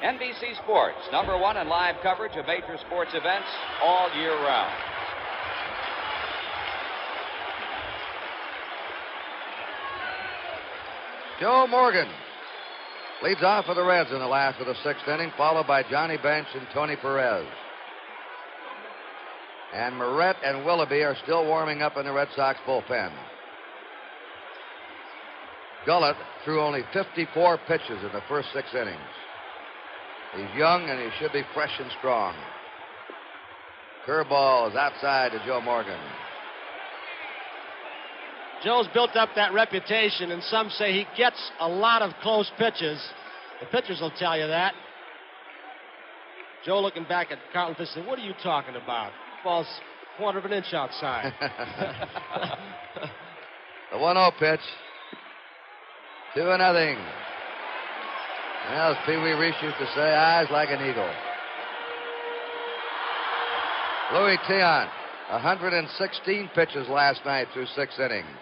NBC Sports, #1 in live coverage of major sports events all year round. Joe Morgan leads off for the Reds in the last of the sixth inning, followed by Johnny Bench and Tony Perez. And Moret and Willoughby are still warming up in the Red Sox bullpen. Gullett threw only 54 pitches in the first 6 innings. He's young and he should be fresh and strong. Curveball is outside to Joe Morgan. Joe's built up that reputation, and some say he gets a lot of close pitches. The pitchers will tell you that. Joe looking back at Carlton Fisk said, "What are you talking about? Falls quarter of an inch outside." The 1-0 pitch. 2-0. Well, as Pee Wee Reese used to say, eyes like an eagle. Louis Tiant, 116 pitches last night through 6 innings.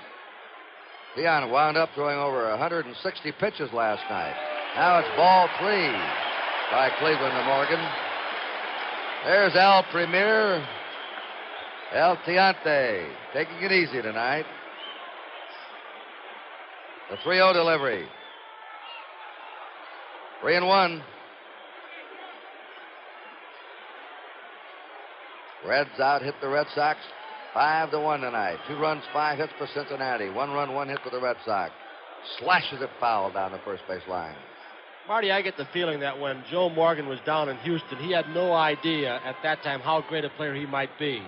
Tiant wound up throwing over 160 pitches last night. Now it's ball 3 by Cleveland to Morgan. There's El Premier. El Tiante taking it easy tonight. The 3-0 delivery. 3-1. Reds out hit the Red Sox 5-1 tonight. 2 runs, 5 hits for Cincinnati. 1 run, 1 hit for the Red Sox. Slashes it foul down the first base line. Marty, I get the feeling that when Joe Morgan was down in Houston, he had no idea at that time how great a player he might be.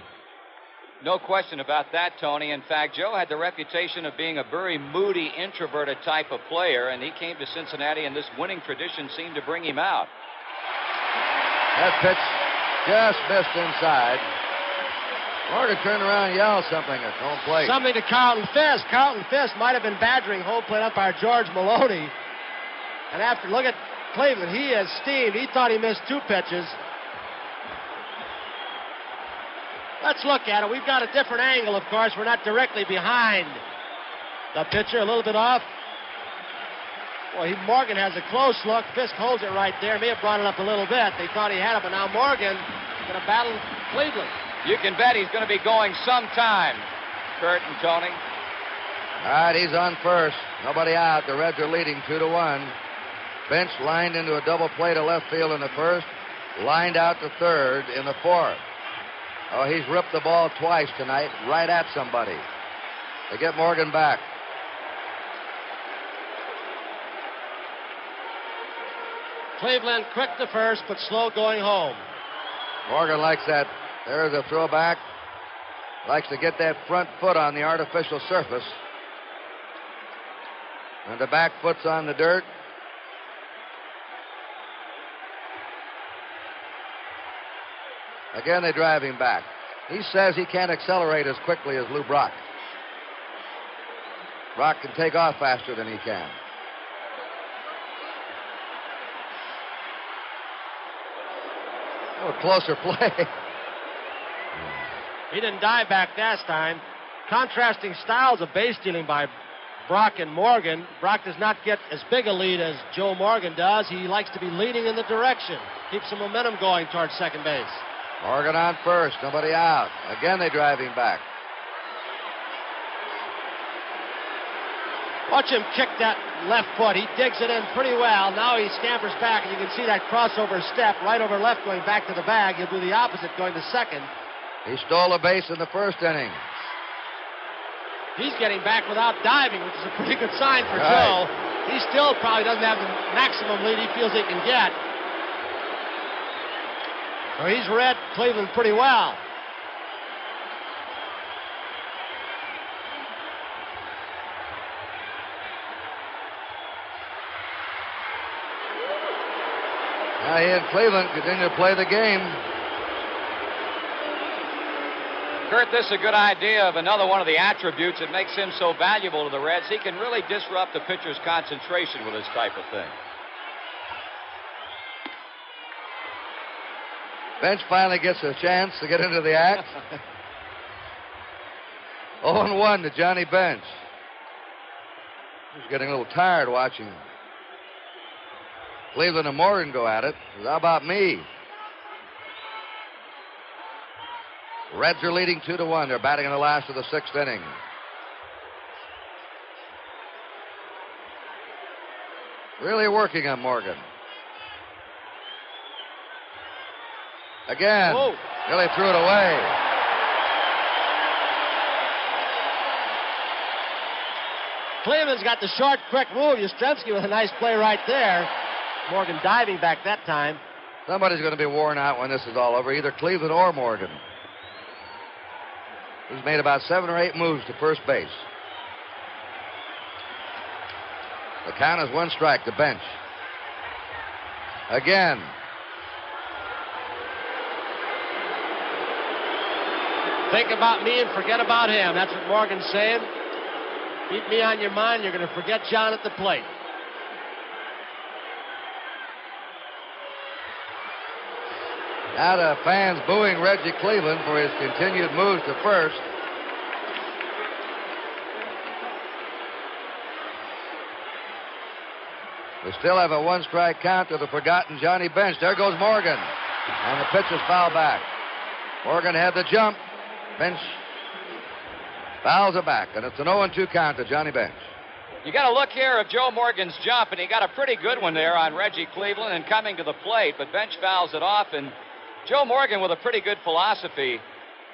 No question about that, Tony. In fact, Joe had the reputation of being a very moody, introverted type of player, and he came to Cincinnati, and this winning tradition seemed to bring him out. That pitch just missed inside. Morgan turned around and yelled something at home plate. Something to Carlton Fisk. Carlton Fisk might have been badgering home plate umpire George Maloney. And after, look at Cleveland, he is steamed. He thought he missed 2 pitches. Let's look at it. We've got a different angle, of course. We're not directly behind the pitcher. A little bit off. Boy, Morgan has a close look. Fisk holds it right there. May have brought it up a little bit. They thought he had it, but now Morgan going to battle Cleveland. You can bet he's going to be going sometime, Kurt and Tony. All right, he's on first. Nobody out. The Reds are leading 2-1. Bench lined into a double play to left field in the first. Lined out to third in the fourth. Oh, he's ripped the ball twice tonight, right at somebody. They get Morgan back. Cleveland quick to first, but slow going home. Morgan likes that. There's a throwback. Likes to get that front foot on the artificial surface. And the back foot's on the dirt. Again, they drive him back. He says he can't accelerate as quickly as Lou Brock. Brock can take off faster than he can. A closer play. He didn't dive back that time. Contrasting styles of base stealing by Brock and Morgan. Brock does not get as big a lead as Joe Morgan does. He likes to be leading in the direction. Keeps some momentum going towards second base. Morgan on first, nobody out. Again, they drive him back. Watch him kick that left foot. He digs it in pretty well. Now he scampers back, and you can see that crossover step right over left going back to the bag. He'll do the opposite going to second. He stole a base in the first inning. He's getting back without diving, which is a pretty good sign for Joe. He still probably doesn't have the maximum lead he feels he can get. So he's read Cleveland pretty well. Now he and Cleveland continue to play the game. Kurt, this is a good idea of another one of the attributes that makes him so valuable to the Reds. He can really disrupt the pitcher's concentration with this type of thing. Bench finally gets a chance to get into the act. 0-1 to Johnny Bench. He's getting a little tired watching him. Cleveland and Morgan go at it. How about me? Reds are leading 2-1. They're batting in the last of the 6th inning. Really working on Morgan. Again. Whoa. Really threw it away. Cleveland's got the short, quick move. Yastrzemski with a nice play right there. Morgan diving back that time. Somebody's going to be worn out when this is all over, either Cleveland or Morgan. He's made about 7 or 8 moves to first base. The count is 1 strike to Bench. Again. Think about me and forget about him. That's what Morgan's saying. Keep me on your mind. You're going to forget John at the plate. Now the fans booing Reggie Cleveland for his continued moves to first. We still have a 1-strike count to the forgotten Johnny Bench. There goes Morgan. And the pitch is fouled back. Morgan had the jump. Bench fouls it back. And it's an 0-2 count to Johnny Bench. You got to look here of Joe Morgan's jump, and he got a pretty good one there on Reggie Cleveland and coming to the plate, but Bench fouls it off, and Joe Morgan with a pretty good philosophy.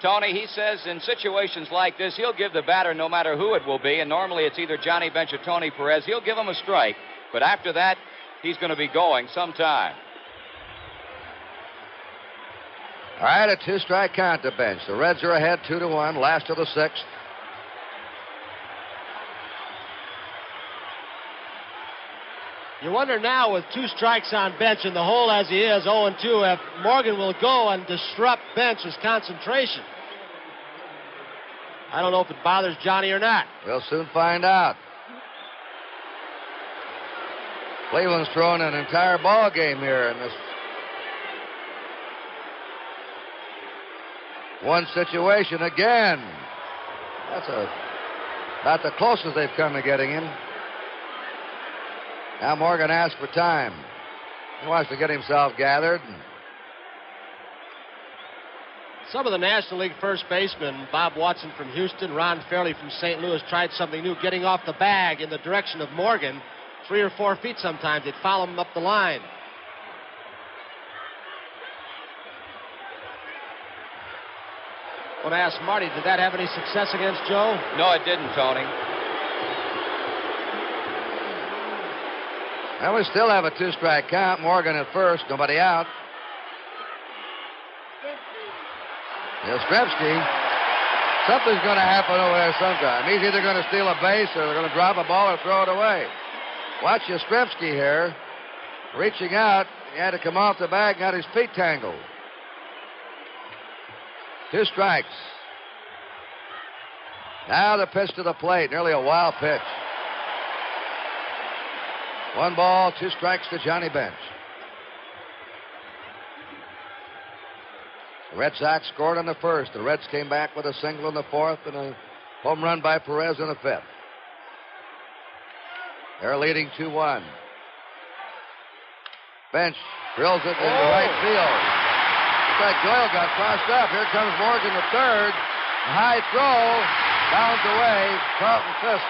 Tony, he says in situations like this, he'll give the batter no matter who it will be, and normally it's either Johnny Bench or Tony Perez. He'll give him a strike, but after that, he's going to be going sometime. All right, a 2-strike count to Bench. The Reds are ahead 2-1, last of the 6th. You wonder now, with 2 strikes on Bench in the hole as he is, 0-2, if Morgan will go and disrupt Bench's concentration. I don't know if it bothers Johnny or not. We'll soon find out. Cleveland's thrown an entire ball game here in this one situation again. That's about the closest they've come to getting him. Now Morgan asks for time. He wants to get himself gathered. Some of the National League first basemen, Bob Watson from Houston, Ron Fairley from St. Louis, tried something new, getting off the bag in the direction of Morgan, 3 or 4 feet sometimes. They'd follow him up the line. I want to ask Marty, did that have any success against Joe? No, it didn't, Tony. And we still have a 2-strike count. Morgan at first, nobody out. Yastrzemski. Something's going to happen over there sometime. He's either going to steal a base or they're going to drop a ball or throw it away. Watch Yastrzemski here. Reaching out. He had to come off the bag, got his feet tangled. 2 strikes. Now the pitch to the plate. Nearly a wild pitch. 1 ball, 2 strikes to Johnny Bench. The Red Sox scored on the 1st. The Reds came back with a single in the 4th and a home run by Perez in the 5th. They're leading 2-1. Bench drills it into right field. Looks like Doyle got crossed up. Here comes Morgan the 3rd. A high throw. Bounds away. Carlton Fisk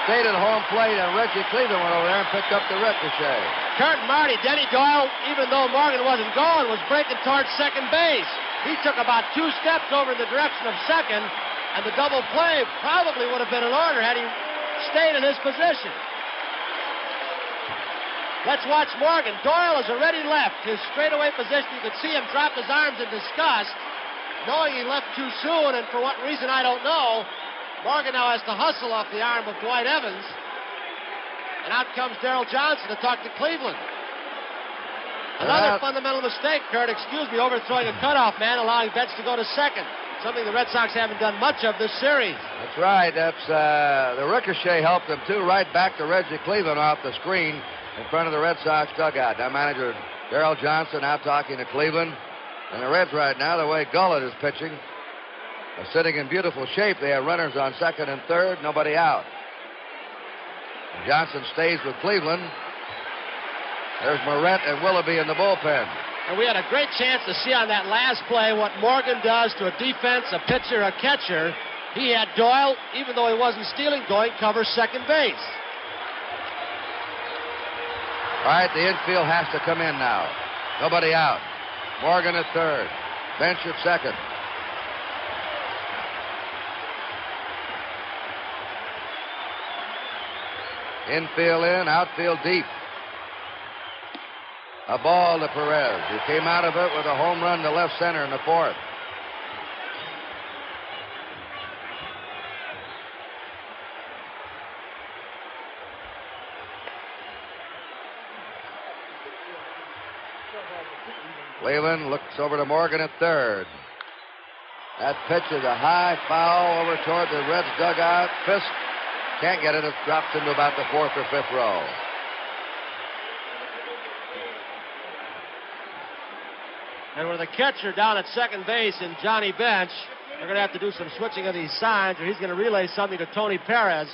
stayed at home plate, and Reggie Cleveland went over there and picked up the ricochet. Kurt Marty, Denny Doyle, even though Morgan wasn't going, was breaking towards second base. He took about 2 steps over in the direction of second, and the double play probably would have been in order had he stayed in his position. Let's watch Morgan. Doyle has already left his straightaway position. You could see him drop his arms in disgust, knowing he left too soon, and for what reason I don't know. Morgan now has to hustle off the arm of Dwight Evans. And out comes Darrell Johnson to talk to Cleveland. Another fundamental mistake, Kurt, overthrowing a cutoff man, allowing Bench to go to second. Something the Red Sox haven't done much of this series. That's right. That's the ricochet helped them, too, right back to Reggie Cleveland off the screen in front of the Red Sox dugout. Now manager Darrell Johnson out talking to Cleveland. And the Reds right now, the way Gullett is pitching, are sitting in beautiful shape. They have runners on 2nd and 3rd, nobody out. And Johnson stays with Cleveland. There's Moret and Willoughby in the bullpen. And we had a great chance to see on that last play what Morgan does to a defense, a pitcher, a catcher. He had Doyle, even though he wasn't stealing, going cover second base. All right, the infield has to come in now. Nobody out. Morgan at third. Bench at second. Infield in, outfield deep. A ball to Perez, who came out of it with a home run to left center in the fourth. Cleveland looks over to Morgan at third. That pitch is a high foul over toward the Reds dugout. Fisk can't get it. It drops into about the fourth or fifth row. And with the catcher down at second base in Johnny Bench, they're going to have to do some switching of these signs, or he's going to relay something to Tony Perez.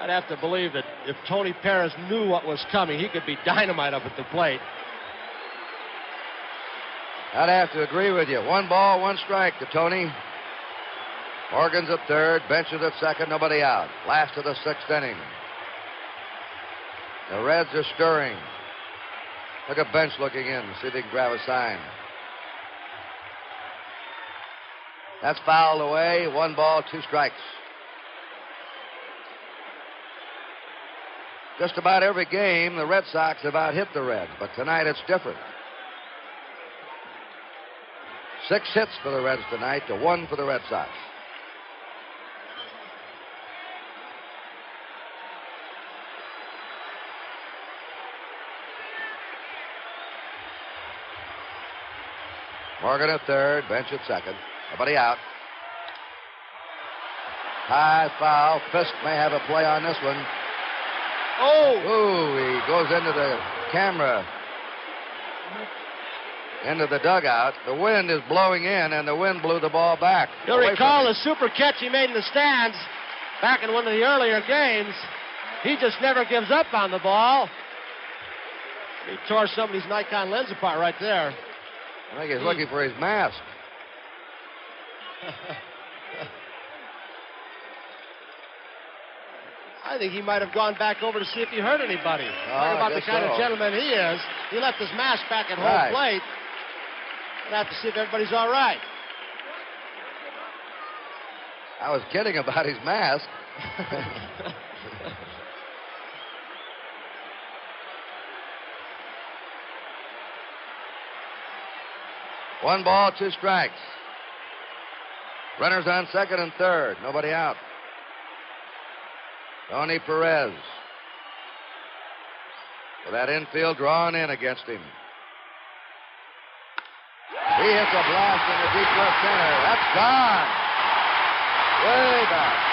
I'd have to believe that if Tony Perez knew what was coming, he could be dynamite up at the plate. I'd have to agree with you. 1 ball, 1 strike to Tony. Morgan's at third, Bench is at second, nobody out. Last of the 6th inning. The Reds are stirring. Look at Bench looking in, see if he can grab a sign. That's fouled away. 1 ball, 2 strikes. Just about every game, the Red Sox have out hit the Reds, but tonight it's different. 6 hits for the Reds tonight to 1 for the Red Sox. Morgan at third, Bench at second. Nobody out. High foul. Fisk may have a play on this one. Oh! Ooh, he goes into the camera. Into the dugout. The wind is blowing in, and the wind blew the ball back. You'll recall the super catch he made in the stands back in one of the earlier games. He just never gives up on the ball. He tore somebody's Nikon lens apart right there. I think he's looking for his mask. I think he might have gone back over to see if he hurt anybody. Talk about the kind of gentleman he is. He left his mask back at home plate. And have to see if everybody's all right. I was kidding about his mask. One ball, 2 strikes. Runners on second and third. Nobody out. Tony Perez. With that infield drawn in against him. He hits a blast in the deep left center. That's gone. Way back.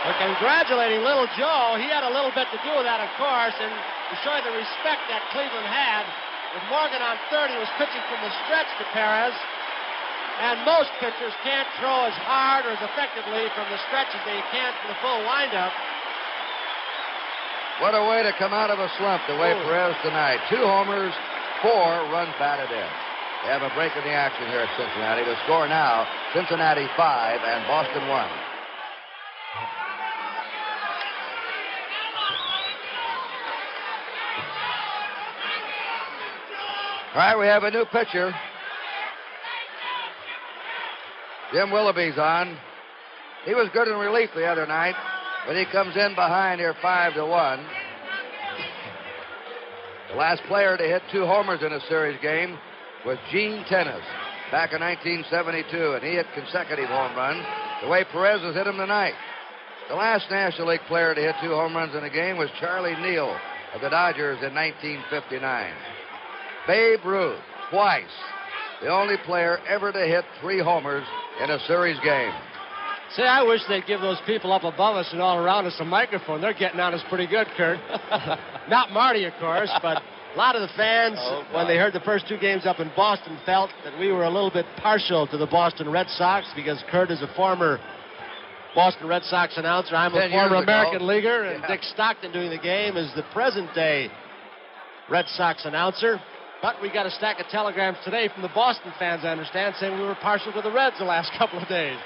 We're congratulating little Joe. He had a little bit to do with that, of course, and to show you the respect that Cleveland had. With Morgan on third, he was pitching from the stretch to Perez. And most pitchers can't throw as hard or as effectively from the stretch as they can from the full windup. What a way to come out of a slump, the way Perez tonight. 2 homers, 4 runs batted in. They have a break in the action here at Cincinnati. The score now, Cincinnati 5 and Boston 1. All right, we have a new pitcher. Jim Willoughby's on. He was good in relief the other night, but he comes in behind here 5-1. The last player to hit 2 homers in a series game was Gene Tennis back in 1972, and he hit consecutive home runs the way Perez has hit them tonight. The last National League player to hit 2 home runs in a game was Charlie Neal of the Dodgers in 1959. Babe Ruth, twice, the only player ever to hit 3 homers in a series game. See, I wish they'd give those people up above us and all around us a microphone. They're getting on us pretty good, Kurt. Not Marty, of course, but a lot of the fans, when they heard the first 2 games up in Boston, felt that we were a little bit partial to the Boston Red Sox because Kurt is a former Boston Red Sox announcer. I'm a former American leaguer, and Dick Stockton doing the game is the present-day Red Sox announcer. But we got a stack of telegrams today from the Boston fans, I understand, saying we were partial to the Reds the last couple of days,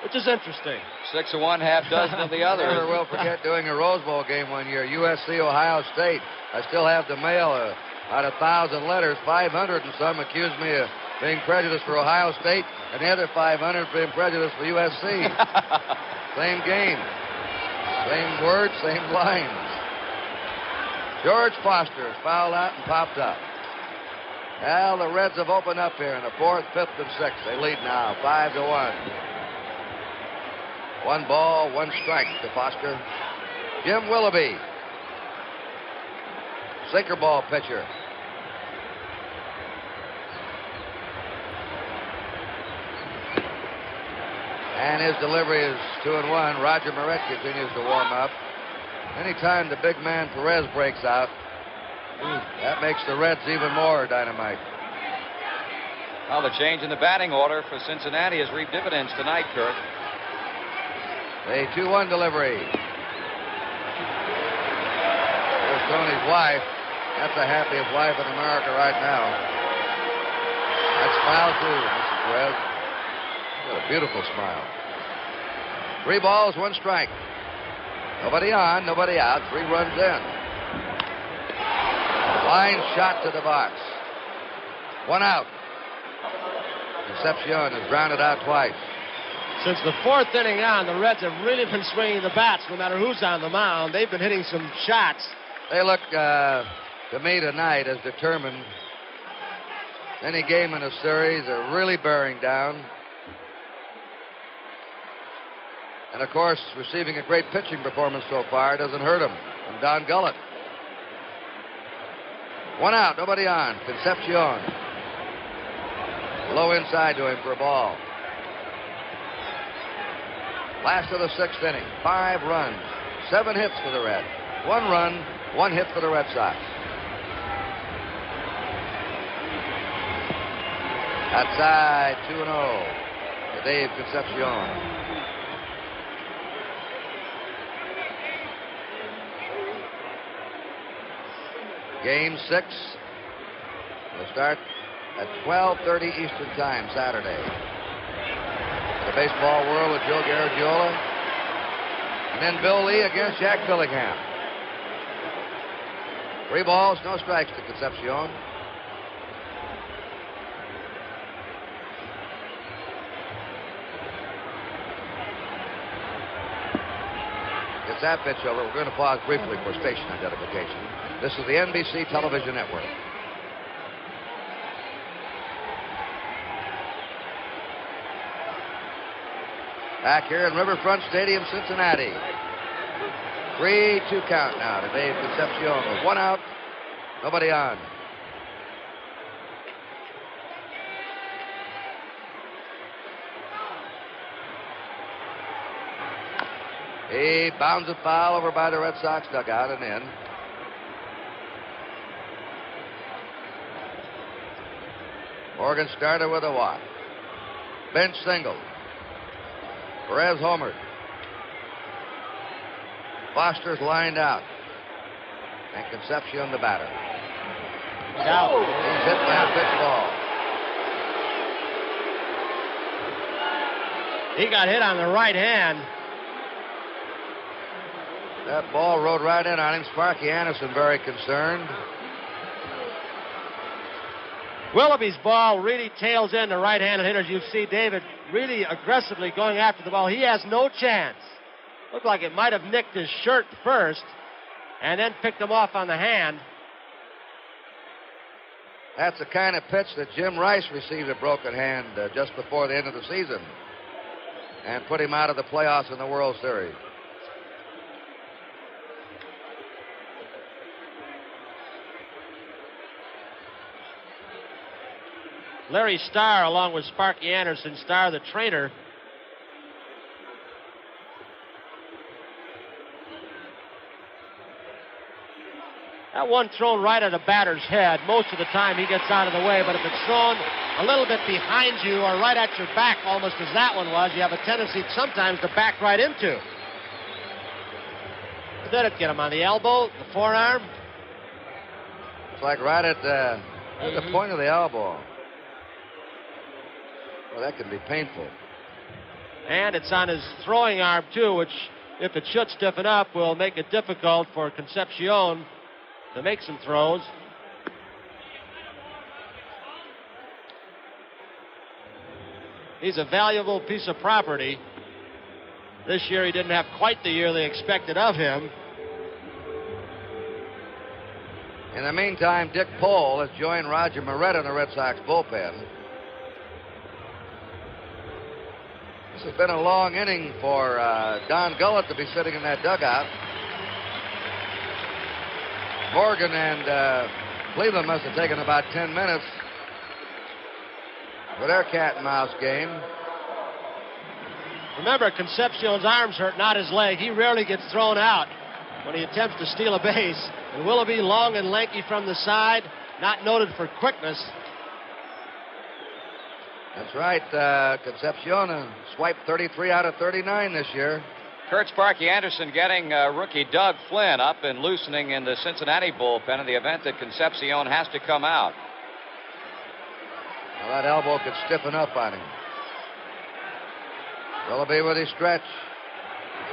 which is interesting. 6 of one, half dozen of the other. I never will forget doing a Rose Bowl game one year, USC Ohio State. I still have to mail about 1,000 letters. 500 and some accused me of being prejudiced for Ohio State, and the other 500 being prejudiced for USC. Same game, same words, same lines. George Foster is fouled out and popped up. Well, the Reds have opened up here in the 4th, 5th, and 6th. They lead now 5-1. 1 ball, 1 strike to Foster. Jim Willoughby, sinker ball pitcher. And his delivery is 2-1. Roger Moret continues to warm up. Anytime the big man Perez breaks out, that makes the Reds even more dynamite. Well, the change in the batting order for Cincinnati has reaped dividends tonight, Kurt. A 2-1 delivery. There's Tony's wife. That's the happiest wife in America right now. That's foul too, Mrs. Perez. What a beautiful smile. 3 balls, 1 strike. Nobody on, nobody out. 3 runs in. Line shot to the box. 1 out. Concepcion has grounded out twice. Since the 4th inning on, the Reds have really been swinging the bats no matter who's on the mound. They've been hitting some shots. They look, to me tonight, as determined. Any game in a series, they're really bearing down. And, of course, receiving a great pitching performance so far doesn't hurt him. From Don Gullett. 1 out, nobody on. Concepcion. Low inside to him for a ball. Last of the 6th inning. 5 runs. 7 hits for the Reds. 1 run, 1 hit for the Red Sox. Outside, 2-0 to Dave Concepcion. Game 6 will start at 12:30 Eastern Time Saturday. The baseball world with Joe Garagiola. And then Bill Lee against Jack Billingham. 3 balls, no strikes to Concepcion. Gets that pitch over. We're going to pause briefly for station identification. This is the NBC Television Network. Back here in Riverfront Stadium, Cincinnati. 3-2 count now to Dave Concepcion with 1 out, nobody on. He bounds a foul over by the Red Sox dugout and in. Morgan started with a walk. Bench single. Perez homered. Foster's lined out. And Concepcion the batter. Out. He's hit by a pitch ball. He got hit on the right hand. That ball rode right in on him. Sparky Anderson very concerned. Willoughby's ball really tails in the right-handed hitters. You see David really aggressively going after the ball. He has no chance. Looked like it might have nicked his shirt first and then picked him off on the hand. That's the kind of pitch that Jim Rice received a broken hand just before the end of the season and put him out of the playoffs in the World Series. Larry Starr, along with Sparky Anderson, Starr the trainer. That one thrown right at a batter's head. Most of the time he gets out of the way, but if it's thrown a little bit behind you or right at your back, almost as that one was, you have a tendency sometimes to back right into. Did it get him on the elbow, the forearm? It's like right at the point of the elbow. Well, that can be painful. And it's on his throwing arm, too, which, if it should stiffen up, will make it difficult for Concepcion to make some throws. He's a valuable piece of property. This year he didn't have quite the year they expected of him. In the meantime, Dick Pohl has joined Roger Moretta in the Red Sox bullpen. This has been a long inning for Don Gullett to be sitting in that dugout. Morgan and Cleveland must have taken about 10 minutes for their cat and mouse game. Remember, Concepcion's arm's hurt, not his leg. He rarely gets thrown out when he attempts to steal a base. And Willoughby, long and lanky from the side, not noted for quickness. That's right. Concepcion swiped 33 out of 39 this year. Kurt Sparky Anderson getting rookie Doug Flynn up and loosening in the Cincinnati bullpen in the event that Concepcion has to come out. Well, that elbow could stiffen up on him. Willoughby with his stretch.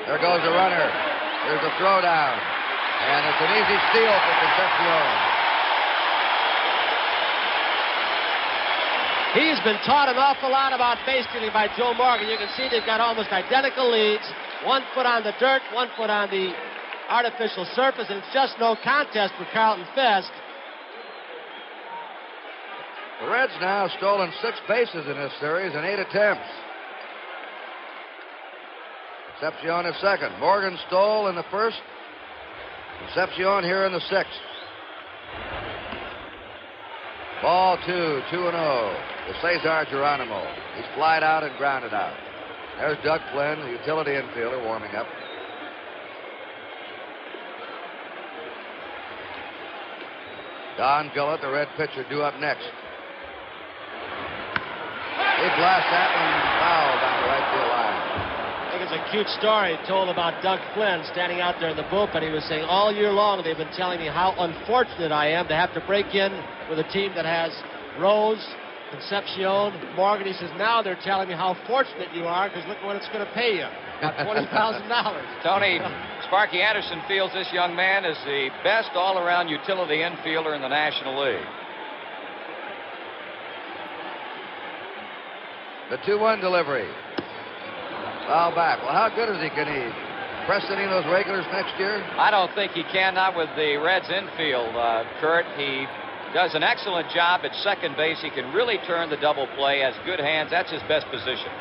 There goes the runner. There's a throwdown. And it's an easy steal for Concepcion. He's been taught an awful lot about base stealing by Joe Morgan. You can see they've got almost identical leads. 1 foot on the dirt, 1 foot on the artificial surface, and it's just no contest for Carlton Fisk. The Reds now have stolen 6 bases in this series in 8 attempts. Concepcion is second. Morgan stole in the first. Concepcion here in the 6th. Ball 2, 2-0 to Cesar Geronimo. He's flied out and grounded out. There's Doug Flynn, the utility infielder, warming up. Don Gullett, the Red pitcher, due up next. He blasts that one foul down the right field line. I think it's a cute story told about Doug Flynn standing out there in the bullpen. He was saying, all year long they've been telling me how unfortunate I am to have to break in with a team that has Rose, Concepcion, Morgan. He says, now they're telling me how fortunate you are because look what it's going to pay you. About $20,000. Tony, Sparky Anderson feels this young man is the best all-around utility infielder in the National League. The 2-1 delivery. Foul back. Well, how good is he? Can he press any of those regulars next year? I don't think he can, not with the Reds infield, Kurt. He does an excellent job at second base. He can really turn the double play, has good hands. That's his best position.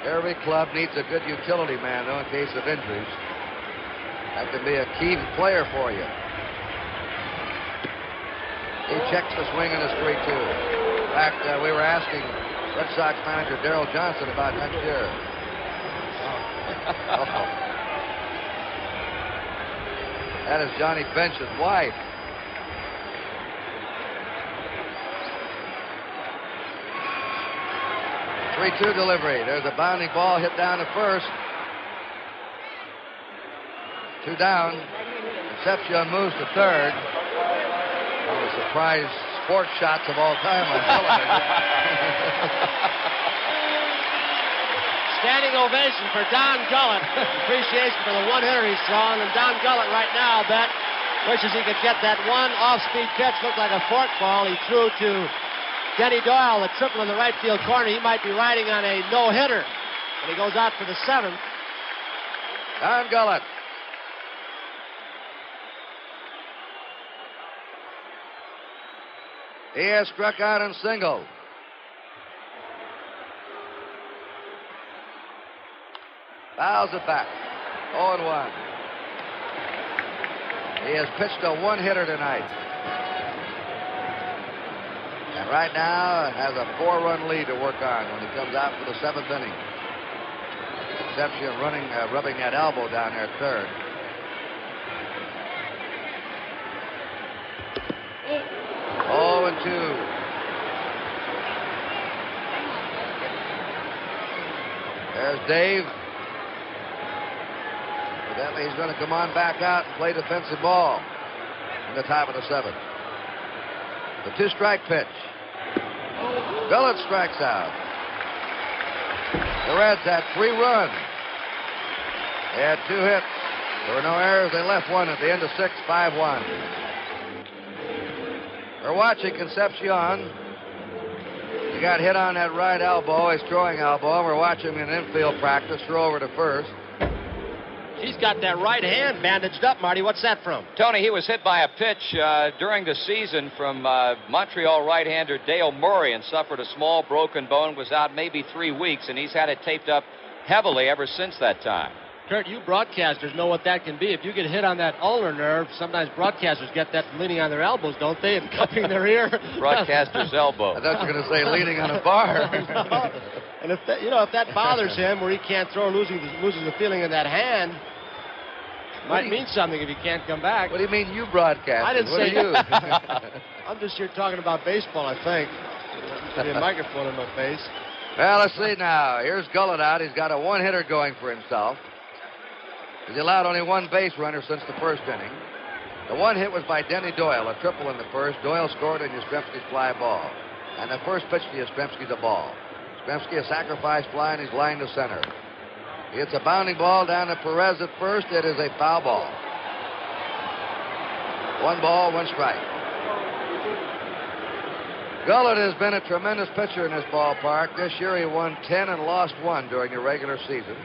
Every club needs a good utility man, though, in case of injuries. That can be a key player for you. He checks the swing in his 3-2. In fact, we were asking Red Sox manager Darrell Johnson about next year. That is Johnny Bench's wife. Three-two delivery. There's a bounding ball hit down to first. 2 down. Concepcion moves to third. One of the surprise sports shots of all time on television. Standing ovation for Don Gullett. Appreciation for the one-hitter he's thrown. And Don Gullett right now, bet, wishes he could get that one off-speed pitch. Looked like a forkball. He threw to Denny Doyle, the triple in the right field corner. He might be riding on a no-hitter. And he goes out for the 7th. Don Gullett. He has struck out and singled. Fouls it back. 0-1. He has pitched a one-hitter tonight. And right now has a 4-run lead to work on when he comes out for the 7th inning. Concepcion rubbing that elbow down there at third. Oh, and 2. There's Dave. Evidently, he's going to come on back out and play defensive ball in the top of the 7th. The 2-strike pitch. Gullett strikes out. The Reds had 3 runs. They had 2 hits. There were no errors. They left one at the end of 6, 5-1. We're watching Concepcion. He got hit on that right elbow, his throwing elbow. We're watching him in infield practice throw over to first. He's got that right hand bandaged up, Marty. What's that from? Tony, he was hit by a pitch during the season from Montreal right-hander Dale Murray and suffered a small broken bone, was out maybe 3 weeks, and he's had it taped up heavily ever since that time. Kurt, you broadcasters know what that can be. If you get hit on that ulnar nerve, sometimes broadcasters get that from leaning on their elbows, don't they, and cupping their ear? Broadcaster's elbow. I thought you were going to say leaning on a bar. And if that bothers him, where he can't throw, loses the feeling in that hand, might mean something if he can't come back. What do you mean, you broadcast? I didn't what say you. I'm just here talking about baseball, I think. There's a microphone in my face. Well, let's see now. Here's Gullett out. He's got a 1-hitter going for himself. He's allowed only 1 base runner since the 1st inning. The 1 hit was by Denny Doyle, a triple in the 1st. Doyle scored in Yastrzemski's fly ball. And the first pitch to Yastrzemski's a ball. Yastrzemski a sacrifice fly, and he's lined to center. He hits a bounding ball down to Perez at first. It is a foul ball. 1 ball, 1 strike. Gullett has been a tremendous pitcher in this ballpark. This year he won 10 and lost 1 during the regular season.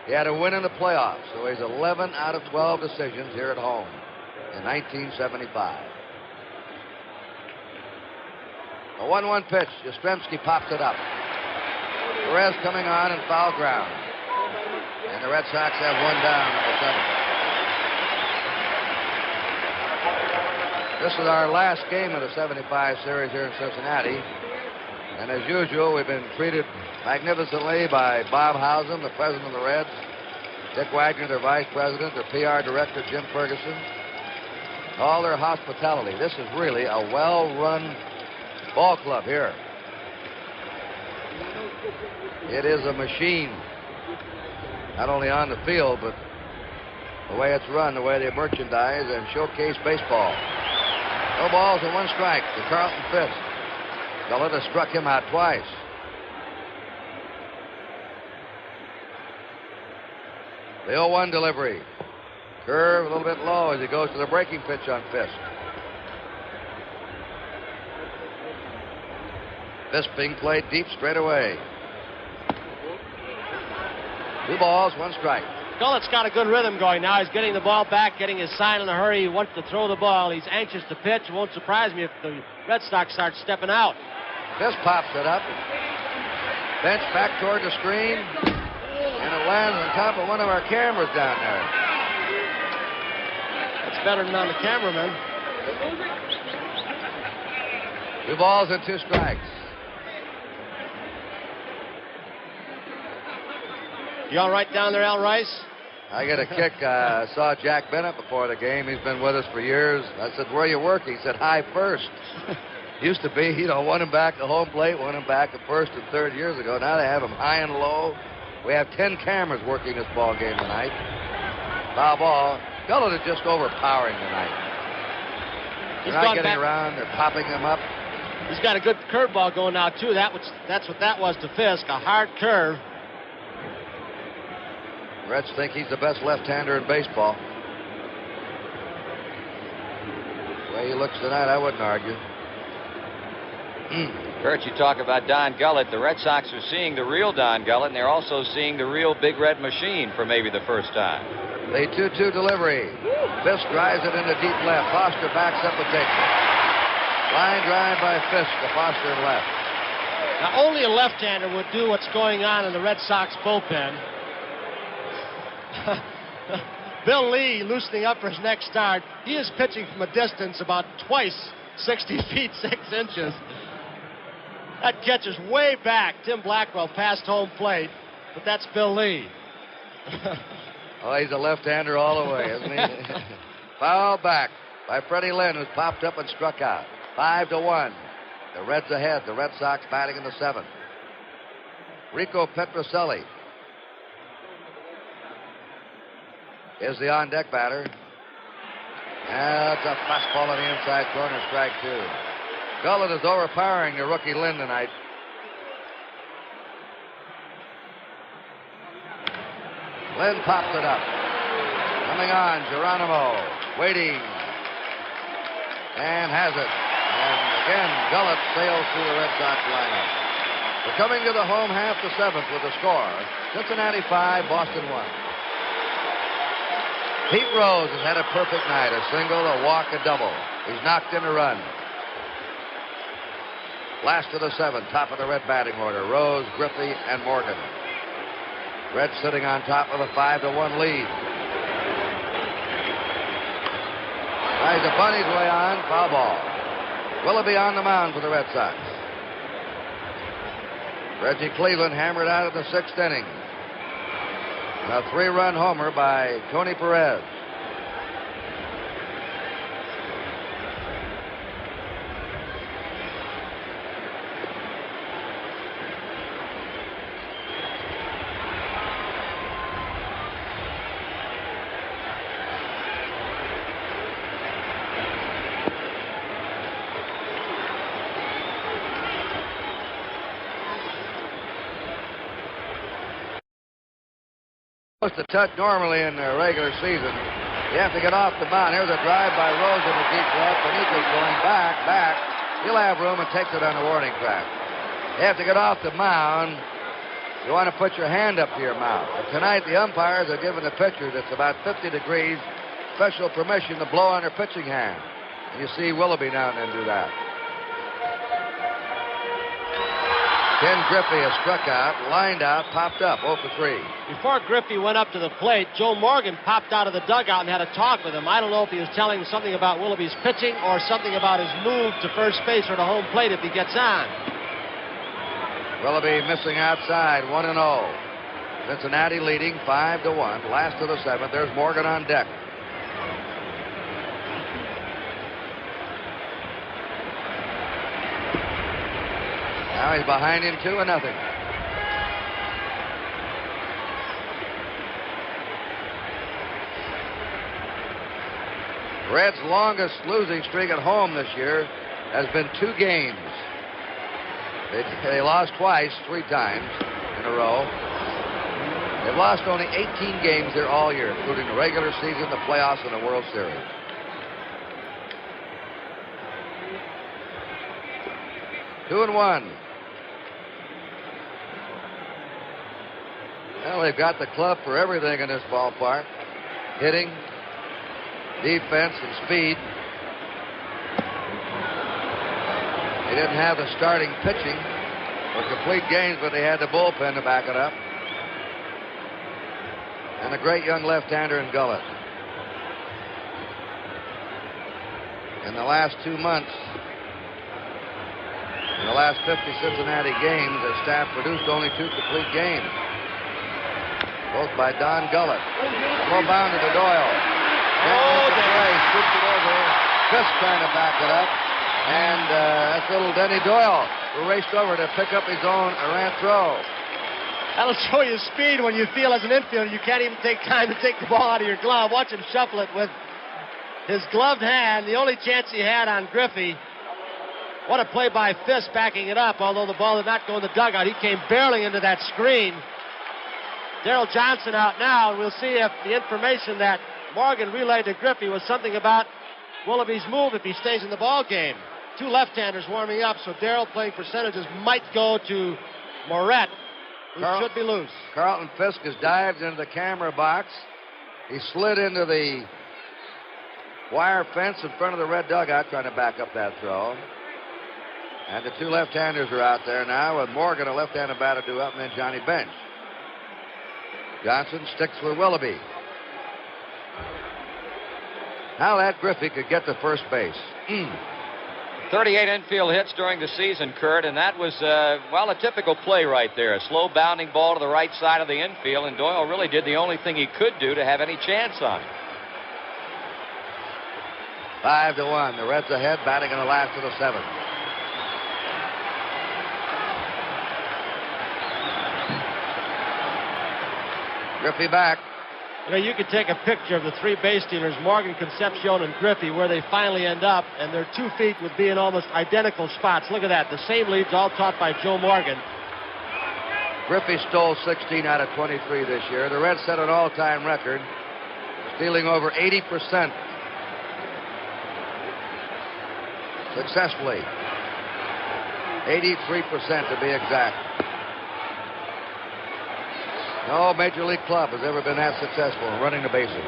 He had a win in the playoffs, so he's 11 out of 12 decisions here at home in 1975. A 1-1 pitch. Yastrzemski pops it up. Perez coming on in foul ground. And the Red Sox have 1 down in the 7th. This is our last game of the 75 series here in Cincinnati. And as usual, we've been treated magnificently by Bob Howsam, the president of the Reds, Dick Wagner, their vice president, their PR director, Jim Ferguson, all their hospitality. This is really a well-run ball club here. It is a machine, not only on the field, but the way it's run, the way they merchandise and showcase baseball. No balls and 1 strike to Carlton Fisk. Gullett has struck him out twice. The 0-1 delivery. Curve a little bit low as he goes to the breaking pitch on Fisk. Fisk being played deep straight away. 2 balls, 1 strike. Gullett's got a good rhythm going now. He's getting the ball back, getting his sign in a hurry. He wants to throw the ball. He's anxious to pitch. It won't surprise me if the Red Sox start stepping out. Fisk pops it up. Bench back toward the screen. And it lands on top of one of our cameras down there. That's better than on the cameraman. 2 balls and 2 strikes. You all right down there, Al Rice? I get a kick. I saw Jack Bennett before the game. He's been with us for years. I said, where are you working? He said, high first. Used to be, won him back to home plate, won him back to first and third years ago. Now they have him high and low. We have 10 cameras working this ball game tonight. Foul ball. Gullett is just overpowering tonight. They're not getting around. They're popping him up. He's got a good curveball going now, too. That's what that was to Fisk, a hard curve. Reds think he's the best left-hander in baseball. The way he looks tonight, I wouldn't argue. Kurt, you talk about Don Gullett. The Red Sox are seeing the real Don Gullett, and they're also seeing the real Big Red Machine for maybe the first time. The 2-2 delivery. Fisk drives it into deep left. Foster backs up and takes it. Line drive by Fisk to Foster left. Now, only a left-hander would do what's going on in the Red Sox bullpen. Bill Lee loosening up for his next start. He is pitching from a distance about twice 60 feet 6 inches. That catcher's way back. Tim Blackwell passed home plate, but that's Bill Lee. Oh, he's a left-hander all the way, isn't he? Foul back by Freddie Lynn, who's popped up and struck out. 5-1. The Reds ahead. The Red Sox batting in the 7th. Rico Petrocelli is the on-deck batter. That's a fastball on the inside corner, strike 2. Gullett is overpowering the rookie Lynn tonight. Lynn pops it up. Coming on, Geronimo. Waiting. And has it. And again, Gullett sails through the Red Sox lineup. We're coming to the home half, the 7th, with a score. Cincinnati 5, Boston 1. Pete Rose has had a perfect night. A single, a walk, a double. He's knocked in a run. Last of the 7, top of the Red batting order. Rose, Griffey, and Morgan. Reds sitting on top of a 5-1 lead. Tries to bunt his way on. Foul ball. Willoughby on the mound for the Red Sox. Reggie Cleveland hammered out of the 6th inning. A 3-run homer by Tony Perez. Supposed to touch normally in the regular season. You have to get off the mound. Here's a drive by Rose in the deep left. Benitez going back. He'll have room and takes it on the warning track. You have to get off the mound. You want to put your hand up to your mouth. But tonight the umpires are giving the pitchers, it's about 50 degrees, special permission to blow on their pitching hand. And you see Willoughby now and then do that. Ken Griffey has struck out, lined out, popped up, 0 for 3. Before Griffey went up to the plate, Joe Morgan popped out of the dugout and had a talk with him. I don't know if he was telling him something about Willoughby's pitching or something about his move to first base or to home plate if he gets on. Willoughby missing outside, 1-0. Cincinnati leading 5-1. Last of the 7th. There's Morgan on deck. Now he's behind him 2-0. Reds' longest losing streak at home this year has been 2 games. They lost twice, 3 times in a row. They've lost only 18 games there all year, including the regular season, the playoffs, and the World Series. Two and one. Well, they've got the club for everything in this ballpark. Hitting, defense, and speed. They didn't have the starting pitching for complete games, but they had the bullpen to back it up. And a great young left-hander in Gullett. In the last 2 months, in the last 50 Cincinnati games, their staff produced only 2 complete games. Both by Don Gullett. Low bound to Doyle. Scoops it over. Fisk trying to back it up. And that's little Denny Doyle, who raced over to pick up his own errant throw. That'll show you speed when you feel as an infielder you can't even take time to take the ball out of your glove. Watch him shuffle it with his gloved hand. The only chance he had on Griffey. What a play by Fisk backing it up. Although the ball did not go in the dugout, he came barreling into that screen. Darrell Johnson out now, and we'll see if the information that Morgan relayed to Griffey was something about Willoughby's move if he stays in the ball game. 2 left-handers warming up, so Darrell playing percentages might go to Moret, who should be loose. Carlton Fisk has dived into the camera box. He slid into the wire fence in front of the red dugout trying to back up that throw. And the 2 left-handers are out there now with Morgan, a left-handed batter, due up, and then Johnny Bench. Johnson sticks with Willoughby. Now that Griffey could get to first base. 38 infield hits during the season, Kurt, and that was, a typical play right there. A slow bounding ball to the right side of the infield, and Doyle really did the only thing he could do to have any chance on it. 5-1. The Reds ahead, batting in the last of the seventh. Griffey back. You know, you could take a picture of the three base stealers, Morgan, Concepcion, and Griffey, where they finally end up, and their 2 feet would be in almost identical spots. Look at that. The same leads, all taught by Joe Morgan. Griffey stole 16 out of 23 this year. The Reds set an all-time record, stealing over 80% successfully. 83% to be exact. No major league club has ever been that successful in running the bases.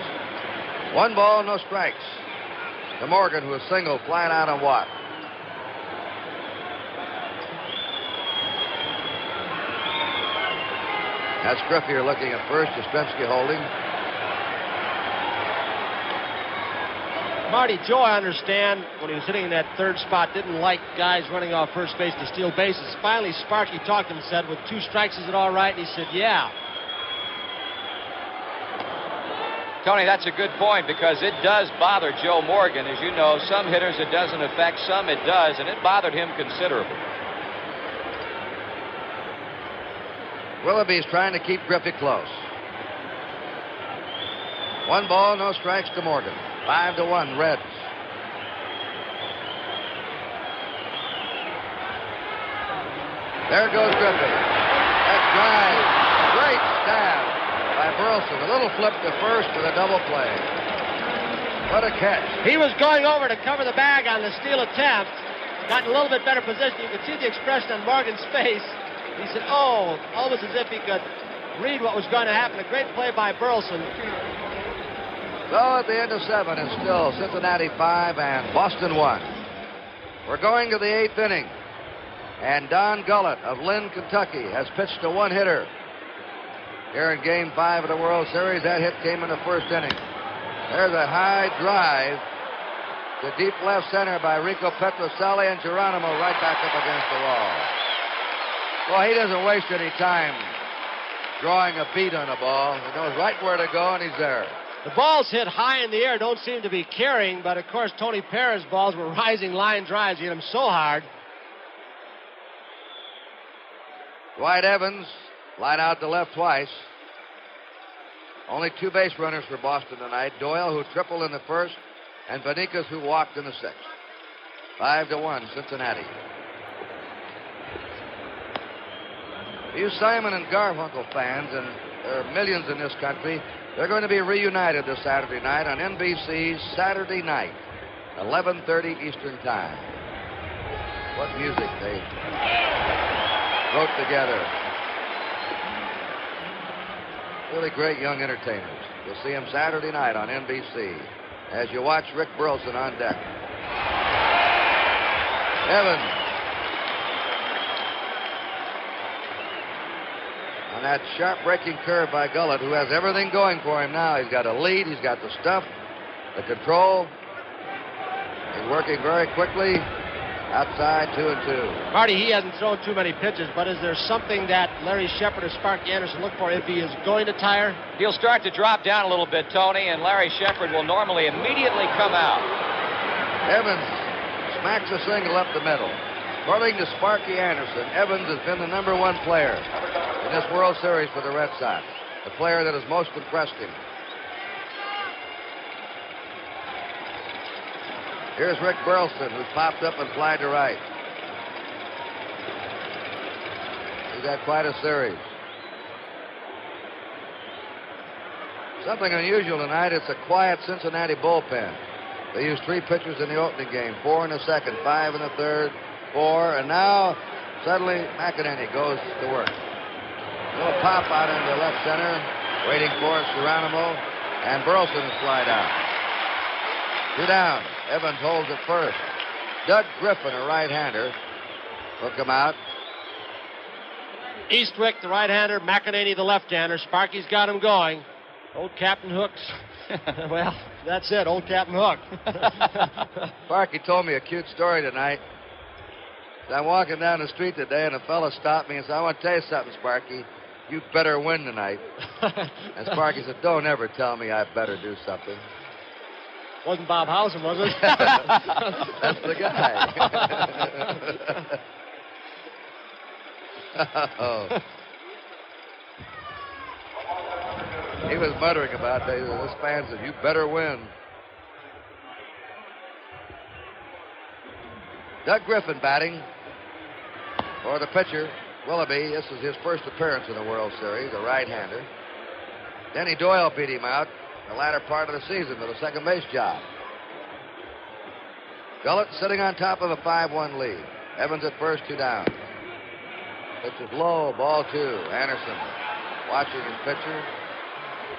1 ball, no strikes. To Morgan, who is single, flying out on Watt. That's Griffey looking at first, Yastrzemski holding. Marty, Joe, I understand, when he was sitting in that third spot, didn't like guys running off first base to steal bases. Finally, Sparky talked to him and said, with 2 strikes, is it all right? And he said, yeah. Tony, that's a good point, because it does bother Joe Morgan. As you know, some hitters it doesn't affect, some it does, and it bothered him considerably. Willoughby's trying to keep Griffey close. 1 ball, no strikes to Morgan. 5-1, Reds. There goes Griffey. That drive. Great stab by Burleson. A little flip to first with a double play. What a catch. He was going over to cover the bag on the steal attempt. Got in a little bit better position. You could see the expression on Morgan's face. He said, oh, almost as if he could read what was going to happen. A great play by Burleson. So at the end of 7, it's still Cincinnati 5 and Boston 1. We're going to the 8th inning. And Don Gullett of Lynn, Kentucky, has pitched a 1-hitter. Here in Game 5 of the World Series, that hit came in the first inning. There's a high drive to deep left center by Rico Petrocelli, and Geronimo right back up against the wall. Well, he doesn't waste any time drawing a beat on a ball. He knows right where to go, and he's there. The balls hit high in the air, don't seem to be carrying, but of course Tony Perez's balls were rising line drives. He hit them so hard. Dwight Evans line out to left twice. Only 2 base runners for Boston tonight. Doyle, who tripled in the first, and Vanegas, who walked in the 6th. 5-1, Cincinnati. You Simon and Garfunkel fans, and there are millions in this country, they're going to be reunited this Saturday night on NBC's Saturday Night, 11:30 Eastern Time. What music they wrote together. Really great young entertainers. You'll see them Saturday night on NBC as you watch Rick Burleson on deck. Evans. On that sharp breaking curve by Gullett, who has everything going for him now. He's got a lead, he's got the stuff, the control. He's working very quickly. Outside, 2-2. Marty, he hasn't thrown too many pitches, but is there something that Larry Shepard or Sparky Anderson look for if he is going to tire? He'll start to drop down a little bit, Tony, and Larry Shepard will normally immediately come out. Evans smacks a single up the middle. According to Sparky Anderson, Evans has been the #1 player in this World Series for the Red Sox. The player that has most impressed him. Here's Rick Burleson, who's popped up and flied to right. He's had quite a series. Something unusual tonight, it's a quiet Cincinnati bullpen. They used 3 pitchers in the opening game, 4 in the second, 5 in the third, 4, and now suddenly McEnany goes to work. A little pop out into left center, waiting for it, Geronimo, and Burleson is flied out. 2 down. Evans holds at first. Doug Griffin, a right-hander, will come out. Eastwick, the right-hander, McEnany, the left-hander. Sparky's got him going. Old Captain Hooks. Well, That's it, old Captain Hook. Sparky told me a cute story tonight. I'm walking down the street today, and a fella stopped me and said, "I want to tell you something, Sparky. You better win tonight." And Sparky said, "Don't ever tell me I better do something." Wasn't Bob Housen, was it? That's the guy. Oh. He was muttering about that. This fan said, "You better win." Doug Griffin batting for the pitcher, Willoughby. This is his first appearance in the World Series, a right-hander. Denny Doyle beat him out the latter part of the season with a second base job. Gullett sitting on top of a 5-1 lead. Evans at first, 2 down. Pitch is low, ball 2. Anderson watching his pitcher.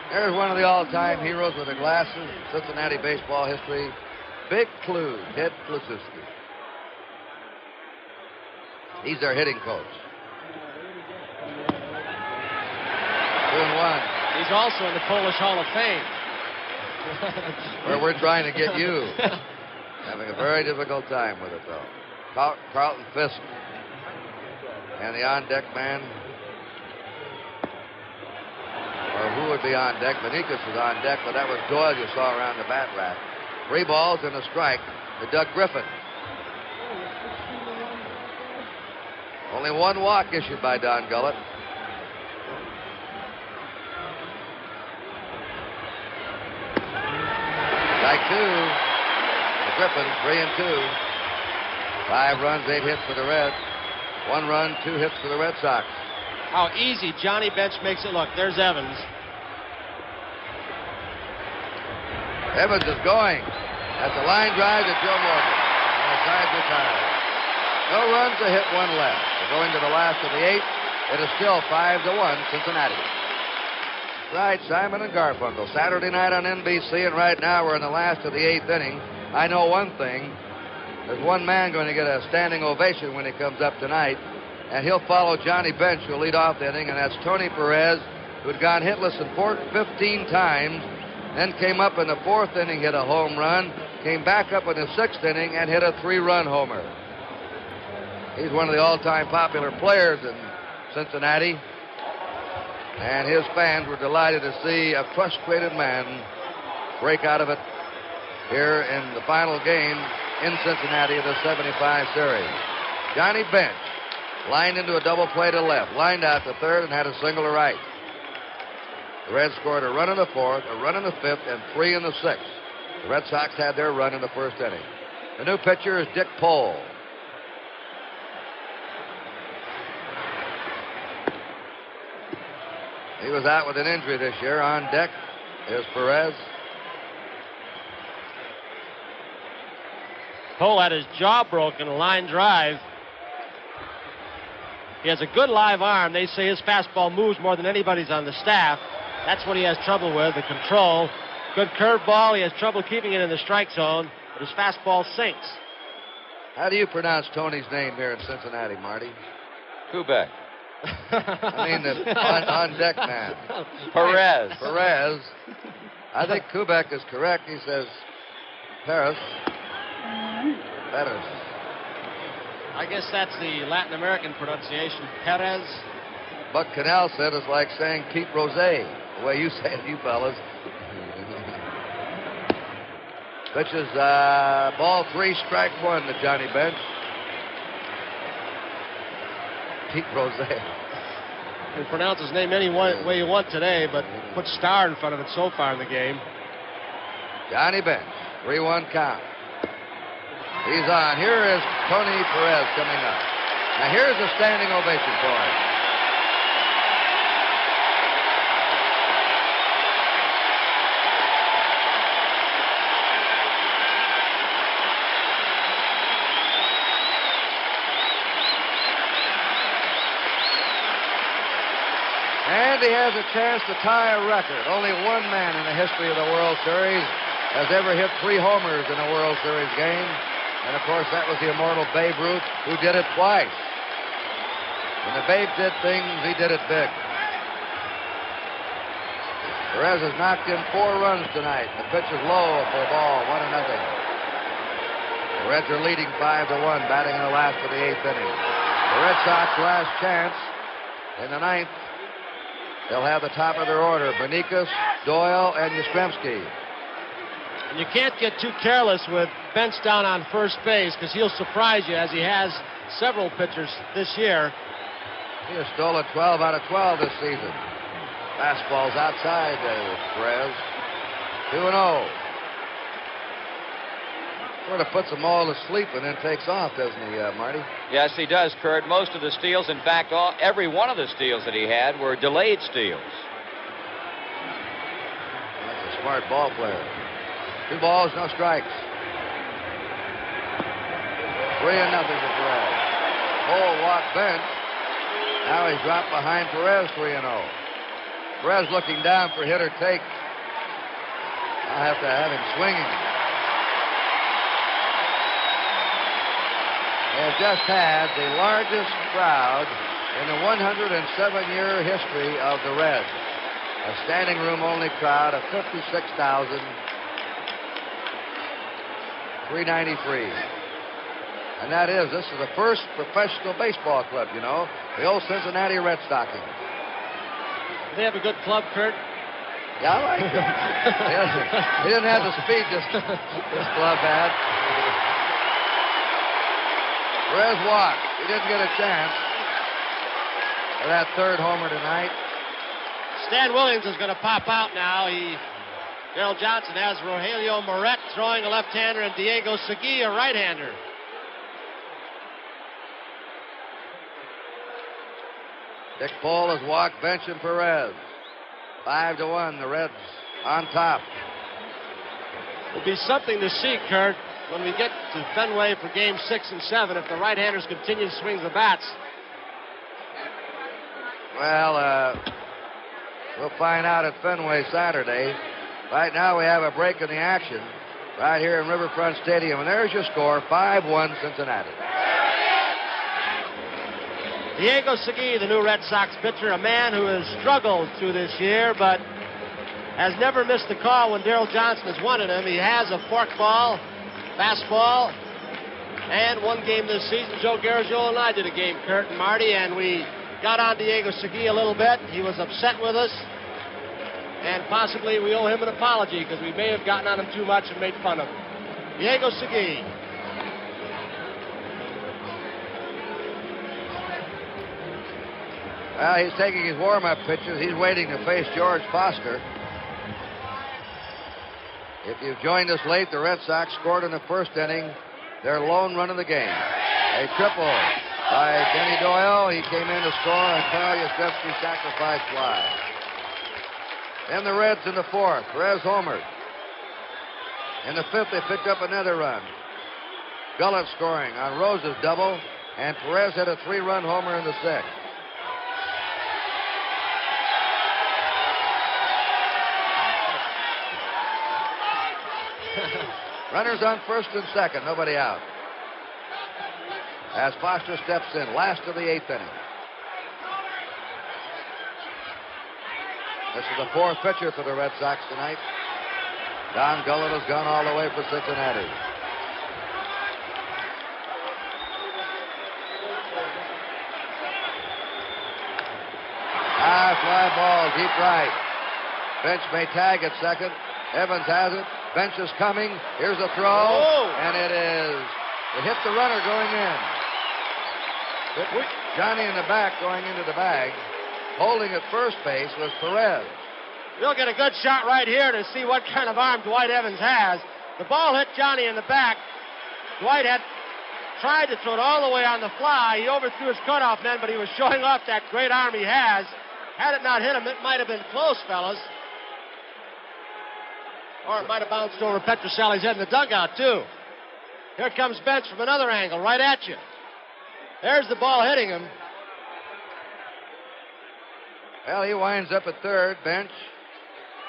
There's one of the all-time heroes with the glasses in Cincinnati baseball history, Big Clue, Ted Kluszewski. He's their hitting coach. 2-1. He's also in the Polish Hall of Fame. Where we're trying to get you. Having a very difficult time with it, though. Carlton Fisk. And the on-deck man. Or who would be on deck? Benicus was on deck, but that was Doyle you saw around the bat rack. 3 balls and a strike to Doug Griffin. Only 1 walk issued by Don Gullett. Strike 2. To Griffin, 3-2. 5 runs, 8 hits for the Reds. 1 run, 2 hits for the Red Sox. How easy Johnny Bench makes it look. There's Evans. Evans is going. That's a line drive to Joe Morgan. And the side's retired. No runs, a hit, 1 left. We're going to the last of the 8th. It is still 5-1 Cincinnati. Right, Simon and Garfunkel. Saturday night on NBC, and right now we're in the last of the 8th inning. I know one thing. There's one man going to get a standing ovation when he comes up tonight, and he'll follow Johnny Bench, who'll lead off the inning, and that's Tony Perez, who had gone hitless in 15 times, then came up in the 4th inning, hit a home run, came back up in the 6th inning, and hit a 3-run homer. He's one of the all-time popular players in Cincinnati, and his fans were delighted to see a frustrated man break out of it here in the final game in Cincinnati of the 75 series. Johnny Bench lined into a double play to left, lined out to third, and had a single to right. The Reds scored a run in the 4th, a run in the 5th, and 3 in the 6th. The Red Sox had their run in the 1st inning. The new pitcher is Dick Pole. He was out with an injury this year. On deck is Perez. Pole had his jaw broken, a line drive. He has a good live arm. They say his fastball moves more than anybody's on the staff. That's what he has trouble with, the control. Good curveball. He has trouble keeping it in the strike zone, but his fastball sinks. How do you pronounce Tony's name here in Cincinnati, Marty? Kubek. I mean the on-deck man. Perez. Perez. I think Kubek is correct. He says Perez. Perez. I guess that's the Latin American pronunciation, Perez. Buck Cannell said it's like saying Pete Rose, the way you say it, you fellas. Pitches ball 3, strike 1 to Johnny Bench. Pete Rose. You can pronounce his name any way you want today, but put star in front of it so far in the game. Johnny Bench, 3-1 count. He's on. Here is Tony Perez coming up. Now here's a standing ovation for him. And he has a chance to tie a record. Only one man in the history of the World Series has ever hit 3 homers in a World Series game. And, of course, that was the immortal Babe Ruth, who did it twice. When the Babe did things, he did it big. Perez has knocked in 4 runs tonight. The pitch is low for a ball, 1-0. The Reds are leading 5-1, batting in the last of the 8th inning. The Red Sox last chance in the 9th. They'll have the top of their order, Beniquez, Doyle, and Yastrzemski. And you can't get too careless with Bench down on first base because he'll surprise you as he has several pitchers this year. He has stolen 12 out of 12 this season. Fastball's outside Perez. 2-0. Sort of puts them all to sleep and then takes off, doesn't he, Marty? Yes, he does, Kurt. Most of the steals, in fact, every one of the steals that he had were delayed steals. That's a smart ball player. 2 balls, no strikes. 3-0 to Perez. Cole walked Bench. Now he's dropped behind Perez, 3-0. Perez looking down for hit or take. I'll have to have him swinging. They have just had the largest crowd in the 107-year history of the Reds. A standing room only crowd of 56,393. And this is the first professional baseball club, you know, the old Cincinnati Red Stockings. They have a good club, Kurt. Yeah, I like it. He didn't have the speed this club had. Perez walked. He didn't get a chance for that 3rd homer tonight. Stan Williams is going to pop out now. Darrell Johnson has Rogelio Moret throwing a left-hander and Diego Segui a right-hander. Dick Paul has walked Bench and Perez. 5-1, the Reds on top. It'll be something to see, Kurt, when we get to Fenway for Game 6 and 7, if the right-handers continue to swing the bats. Well, we'll find out at Fenway Saturday. Right now we have a break in the action right here in Riverfront Stadium. And there's your score, 5-1 Cincinnati. Diego Segui, the new Red Sox pitcher, a man who has struggled through this year, but has never missed the call when Darrell Johnson has wanted him. He has a forkball, fastball, and one game this season, Joe Garagiola and I did a game, Kurt and Marty, and we got on Diego Segui a little bit. He was upset with us, and possibly we owe him an apology because we may have gotten on him too much and made fun of him. Diego Segui. Well, he's taking his warm-up pitches. He's waiting to face George Foster. If you've joined us late, the Red Sox scored in the 1st inning their lone run of the game. A triple by Denny Doyle. He came in to score, and Carl Yastrzemski sacrificed fly. Then the Reds in the 4th. Perez homered. In the 5th, they picked up another run. Gullett scoring on Rose's double, and Perez had a 3-run homer in the 6th. Runners on 1st and 2nd, nobody out. As Foster steps in, last of the 8th inning. This is the 4th pitcher for the Red Sox tonight. Don Gullett has gone all the way for Cincinnati. Fly ball, deep right. Bench may tag at 2nd. Evans has it. Bench is coming. Here's a throw. And it hit the runner going in. Johnny in the back going into the bag. Holding at first base was Perez. We'll get a good shot right here to see what kind of arm Dwight Evans has. The ball hit Johnny in the back. Dwight had tried to throw it all the way on the fly. He overthrew his cutoff man, but he was showing off that great arm he has. Had it not hit him, it might have been close, fellas. Or it might have bounced over Petrocelli's head in the dugout, too. Here comes Bench from another angle, right at you. There's the ball hitting him. Well, he winds up at 3rd, Bench.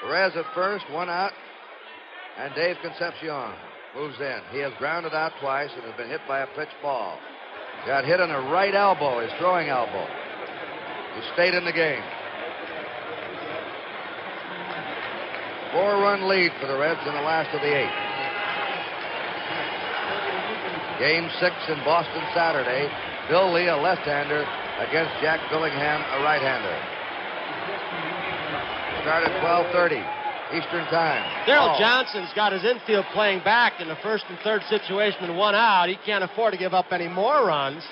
Perez at 1st, 1 out. And Dave Concepcion moves in. He has grounded out twice and has been hit by a pitch ball. Got hit on the right elbow, his throwing elbow. He stayed in the game. 4-run lead for the Reds in the last of the 8. Game 6 in Boston Saturday. Bill Lee, a left-hander, against Jack Billingham, a right-hander. Start at 12:30 Eastern Time. Daryl Johnson's got his infield playing back in the first and third situation and 1 out. He can't afford to give up any more runs.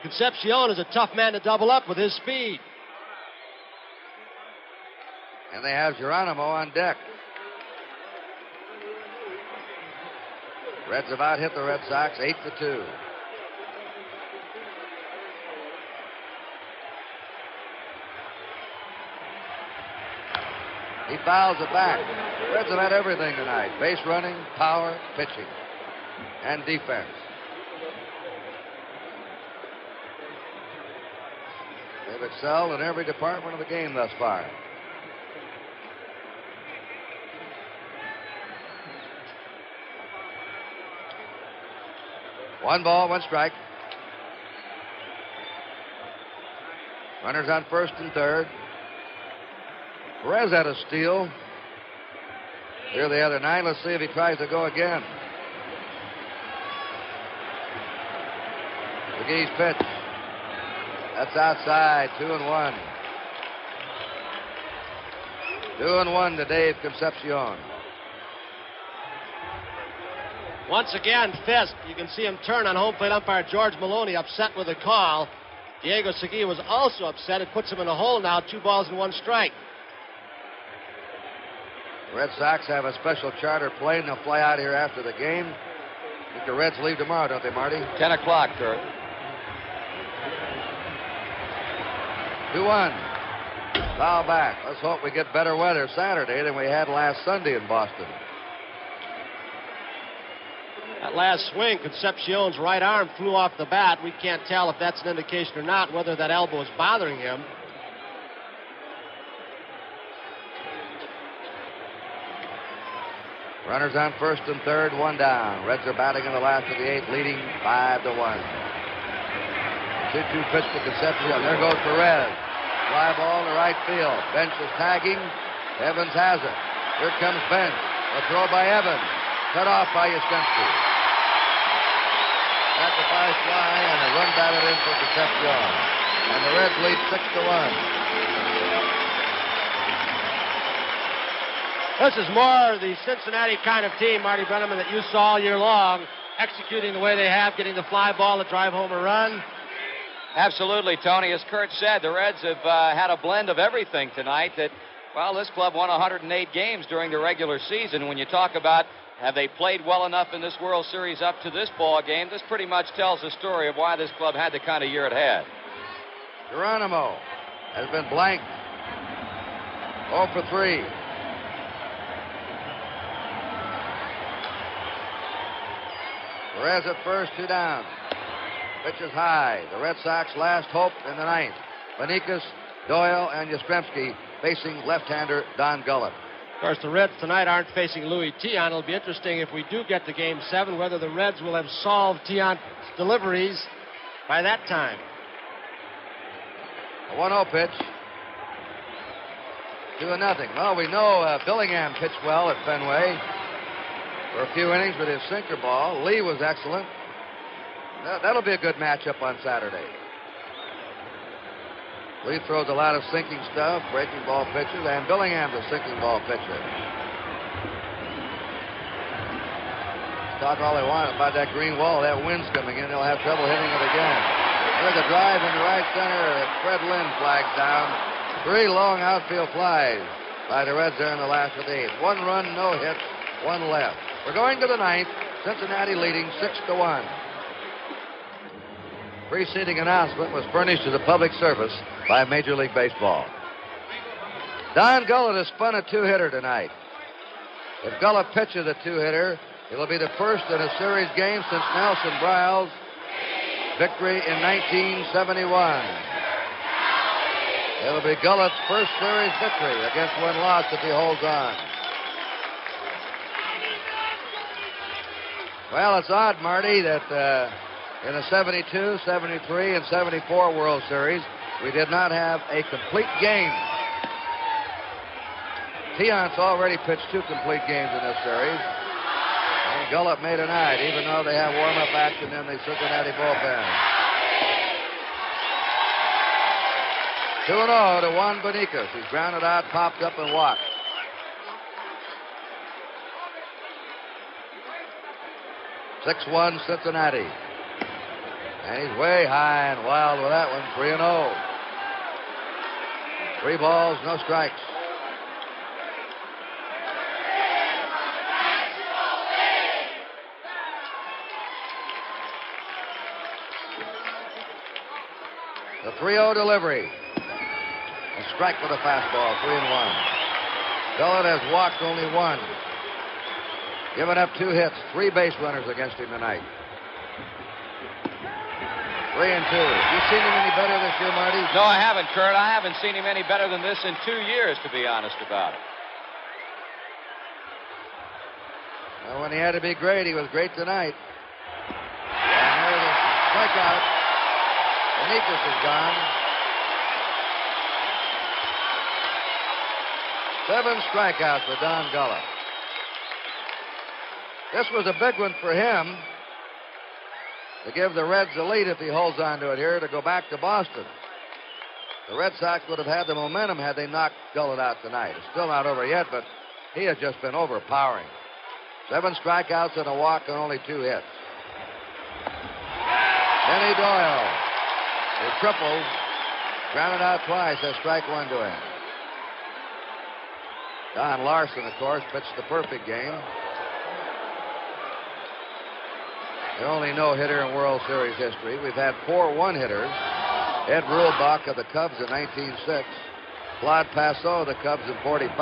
Concepcion is a tough man to double up with his speed. And they have Geronimo on deck. Reds have out-hit the Red Sox 8-2. He fouls it back. Reds have had everything tonight. Base running, power, pitching, and defense. They've excelled in every department of the game thus far. One ball, one strike. Runners on first and third. Perez had a steal here the other night. Let's see if he tries to go again. McGee's pitch. That's outside. 2-1. 2-1 to Dave Concepcion. Once again, Fisk, you can see him turn on home plate umpire George Maloney, upset with the call. Diego Segui was also upset. It puts him in a hole now, 2 balls and 1 strike. The Red Sox have a special charter plane. They'll fly out here after the game. I think the Reds leave tomorrow, don't they, Marty? 10 o'clock, Kurt. 2-1. Foul back. Let's hope we get better weather Saturday than we had last Sunday in Boston. That last swing, Concepcion's right arm flew off the bat. We can't tell if that's an indication or not, whether that elbow is bothering him. Runners on first and third, 1 down. Reds are batting in the last of the 8, leading 5-1. 2-2 pitch to Concepcion. There goes Perez. Fly ball to right field. Bench is tagging. Evans has it. Here comes Bench. A throw by Evans. Cut off by Yastrzemski. Sacrifice fly and a run batted in for Concepcion. And the Reds lead 6-1. This is more the Cincinnati kind of team, Marty Brennaman, that you saw all year long, executing the way they have, getting the fly ball to drive home a run. Absolutely, Tony. As Kurt said, the Reds have had a blend of everything tonight that, well, this club won 108 games during the regular season. When you talk about have they played well enough in this World Series up to this ball game, this pretty much tells the story of why this club had the kind of year it had. Geronimo has been blanked. 0 for 3. Perez at first, 2 down. Pitch is high. The Red Sox last hope in the 9th. Beniquez, Doyle, and Yastrzemski facing left-hander Don Gullett. Of course, the Reds tonight aren't facing Louis Tiant. It'll be interesting if we do get to Game 7, whether the Reds will have solved Tiant's deliveries by that time. A 1-0 pitch. 2-0. Well, we know Billingham pitched well at Fenway for a few innings with his sinker ball. Lee was excellent. That'll be a good matchup on Saturday. Lee throws a lot of sinking stuff, breaking ball pitches, and Billingham's a sinking ball pitcher. Talk all they want about that green wall. That wind's coming in. They'll have trouble hitting it again. There's a drive into right center. Fred Lynn flags down. 3 long outfield flies by the Reds there in the last of the 8th. 1 run, no hits, 1 left. We're going to the 9th. Cincinnati leading 6-1. Preceding announcement was furnished as a public service by Major League Baseball. Don Gullett has spun a 2-hitter tonight. If Gullett pitches a 2-hitter, it'll be the first in a series game since Nelson Briles' victory in 1971. It'll be Gullett's first series victory against one loss if he holds on. Well, it's odd, Marty, that in the 72, 73, and 74 World Series, we did not have a complete game. Tiant's already pitched 2 complete games in this series. And Gullett made a night, even though they have warm-up action in the Cincinnati bullpen. 2-0 to Juan Boniquez. He's grounded out, popped up, and walked. (6-1) Cincinnati. And he's way high and wild with that one. 3-0. 3 balls, no strikes. The 3-0 delivery. A strike with a fastball, 3-1. Gullett has walked only 1. Given up 2 hits, 3 base runners against him tonight. 3-2. You seen him any better this year, Marty? No, I haven't, Kurt. I haven't seen him any better than this in 2 years, to be honest about it. Well, when he had to be great, he was great tonight. And there's a strikeout. Boniquez is gone. 7 strikeouts for Don Gullett. This was a big one for him to give the Reds the lead if he holds on to it here to go back to Boston. The Red Sox would have had the momentum had they knocked Gullett out tonight. It's still not over yet, but he has just been overpowering. 7 strikeouts and a walk and only 2 hits. Denny Doyle, who tripled, grounded out twice, has strike 1 to him. Don Larson, of course, pitched the perfect game. The only no-hitter in World Series history. We've had 4 one-hitters. Ed Ruhlbach of the Cubs in 1906. Claude Passot of the Cubs in 45.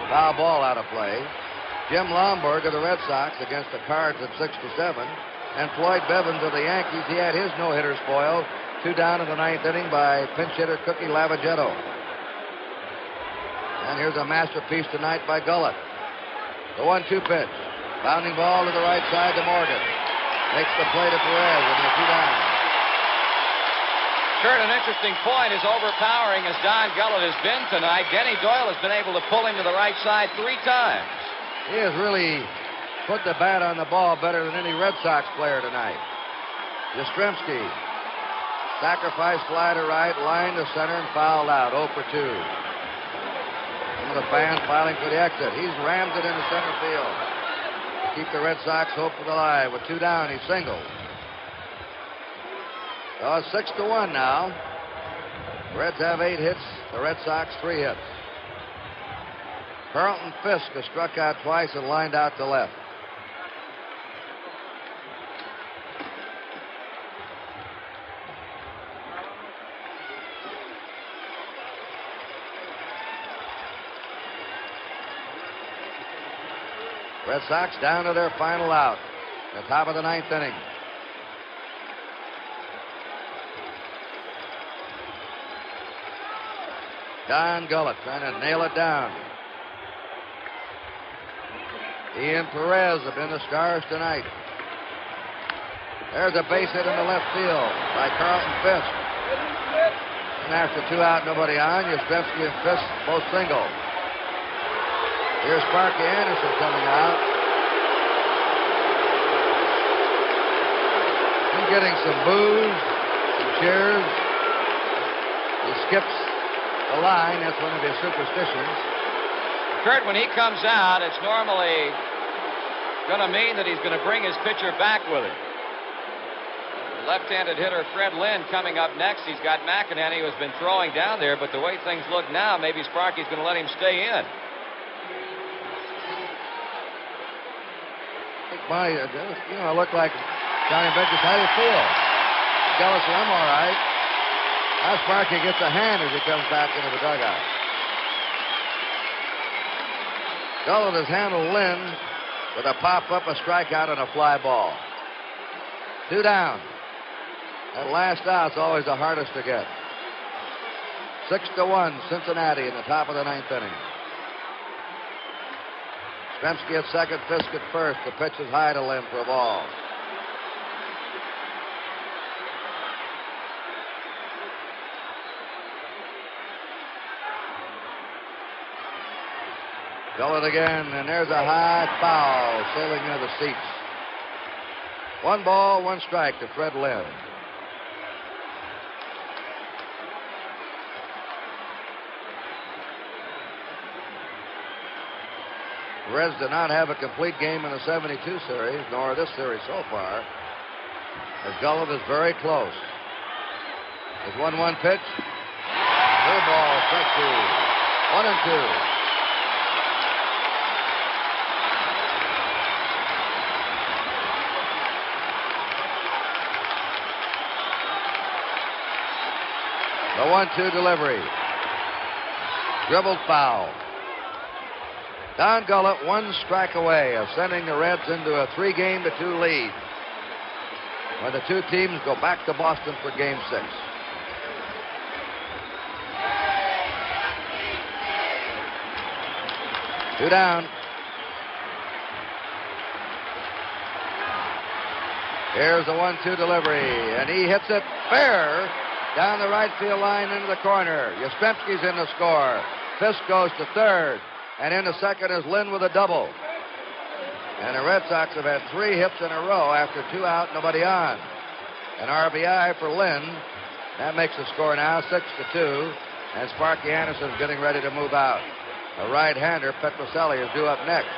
Foul ball out of play. Jim Lomberg of the Red Sox against the Cards in 67. And Floyd Bevins of the Yankees. He had his no-hitter spoiled. 2 down in the 9th inning by pinch hitter Cookie Lavagetto. And here's a masterpiece tonight by Gullett. The 1-2 pitch. Bounding ball to the right side to Morgan. Makes the play to Perez with the 2 down. Kurt, an interesting point is overpowering as Don Gullett has been tonight. Denny Doyle has been able to pull him to the right side 3 times. He has really put the bat on the ball better than any Red Sox player tonight. Yastrzemski. Sacrifice fly to right, line to center, and fouled out. 0 for 2. Some of the fans filing for the exit. He's rammed it into center field. Keep the Red Sox hopefully alive. With 2 down, he singles. So it's 6-1 now. The Reds have 8 hits. The Red Sox 3 hits. Carlton Fisk has struck out twice and lined out to left. Red Sox down to their final out. At the top of the 9th inning. Don Gullett trying to nail it down. Ian Perez have been the stars tonight. There's a base hit in the left field by Carlton Fisk. And after 2 out, nobody on, Yastrzemski and Fisk both single. Here's Sparky Anderson coming out. He's getting some boos, some cheers. He skips a line. That's one of his superstitions. Kurt, when he comes out, it's normally going to mean that he's going to bring his pitcher back with him. Left-handed hitter Fred Lynn coming up next. He's got McEnany, who has been throwing down there, but the way things look now, maybe Sparky's going to let him stay in. Bonnie, I look like Johnny Benches. How do you feel? Gullett said, I'm all right. Now Sparky gets a hand as he comes back into the dugout. Gullett has handled Lynn with a pop-up, a strikeout, and a fly ball. 2 down. That last out's always the hardest to get. 6-1, Cincinnati in the top of the 9th inning. Yastrzemski at second, Fisk at first. The pitch is high to Lynn for a ball. Gullett again, and there's a high foul sailing near the seats. 1 ball, 1 strike to Fred Lynn. The Reds did not have a complete game in the 72 series, nor this series so far, as Gullett is very close. There's 1-1 pitch. Third ball, strike 2. 1-2. The 1-2 delivery. Dribbled foul. Don Gullett 1 strike away of sending the Reds into a 3-2 lead when the two teams go back to Boston for Game 6. Two down. Here's the 1-2 delivery, and he hits it fair down the right field line into the corner. Yastrzemski's in to score. Fisk goes to third, and in the second is Lynn with a double. And the Red Sox have had 3 hits in a row after 2 out, nobody on. An RBI for Lynn. That makes the score now 6-2, and Sparky Anderson's getting ready to move out. A right-hander, Petrocelli, is due up next.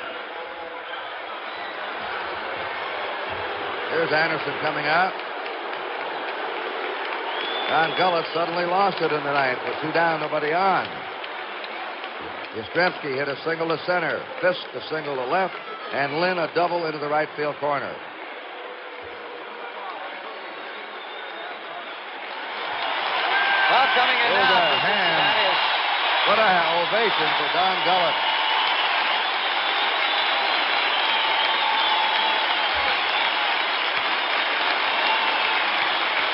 Here's Anderson coming out. Don Gullett suddenly lost it in the ninth with 2 down, nobody on. Yastrzemski hit a single to center, Fisk a single to left, and Lynn a double into the right field corner. Well, coming in Here's now. a hand. What an ovation for Don Gullett.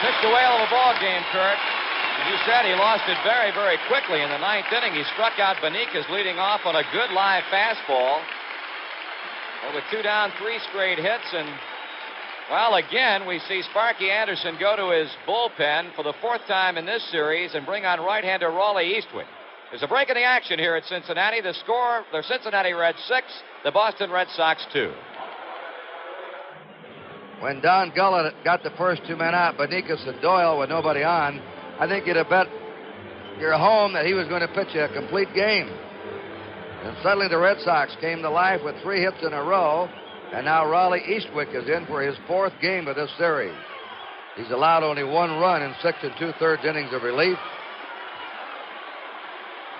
Pitched a whale of a ball game, Kurt. As you said, he lost it very, very quickly in the 9th inning. He struck out Beniquez leading off on a good live fastball. Well, with 2 down, 3 straight hits, and, well, again, we see Sparky Anderson go to his bullpen for the 4th time in this series and bring on right-hander Raleigh Eastwick. There's a break in the action here at Cincinnati. The score, the Cincinnati Reds 6, the Boston Red Sox 2. When Don Gullett got the first 2 men out, Beniquez and Doyle with nobody on, I think you'd have bet your home that he was going to pitch a complete game. And suddenly the Red Sox came to life with 3 hits in a row, and now Raleigh Eastwick is in for his 4th game of this series. He's allowed only 1 run in 6 2/3 innings of relief.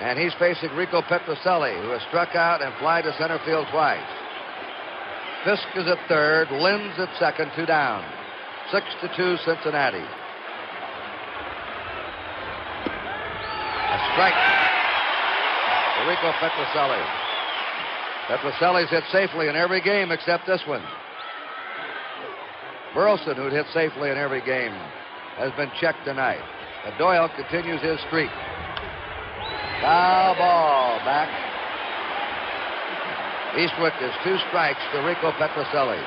And he's facing Rico Petrocelli, who has struck out and fly to center field twice. Fisk is at third, Lynn's at second, 2 down. 6-2 Cincinnati. A strike for Rico Petrocelli. Petrocelli's hit safely in every game except this one. Burleson, who'd hit safely in every game, has been checked tonight. But Doyle continues his streak. Foul ball back. Eastwick is 2 strikes to Rico Petrocelli.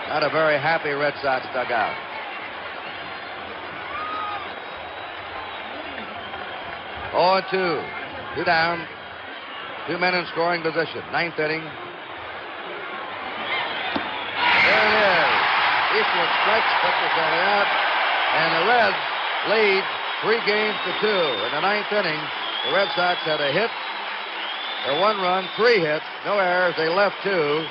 Not a very happy Red Sox dugout. Oh, 2. 2 down. 2 men in scoring position. 9th inning. There it is. Eastwood strikes Petrocelli out, and the Reds lead 3-2. In the 9th inning, the Red Sox had a hit, a 1 run, 3 hits, no errors. They left 2.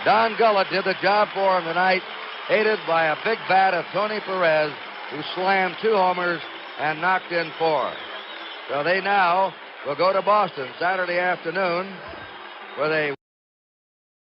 Don Gullett did the job for him tonight, aided by a big bat of Tony Perez, who slammed 2 homers and knocked in 4. So they now will go to Boston Saturday afternoon with a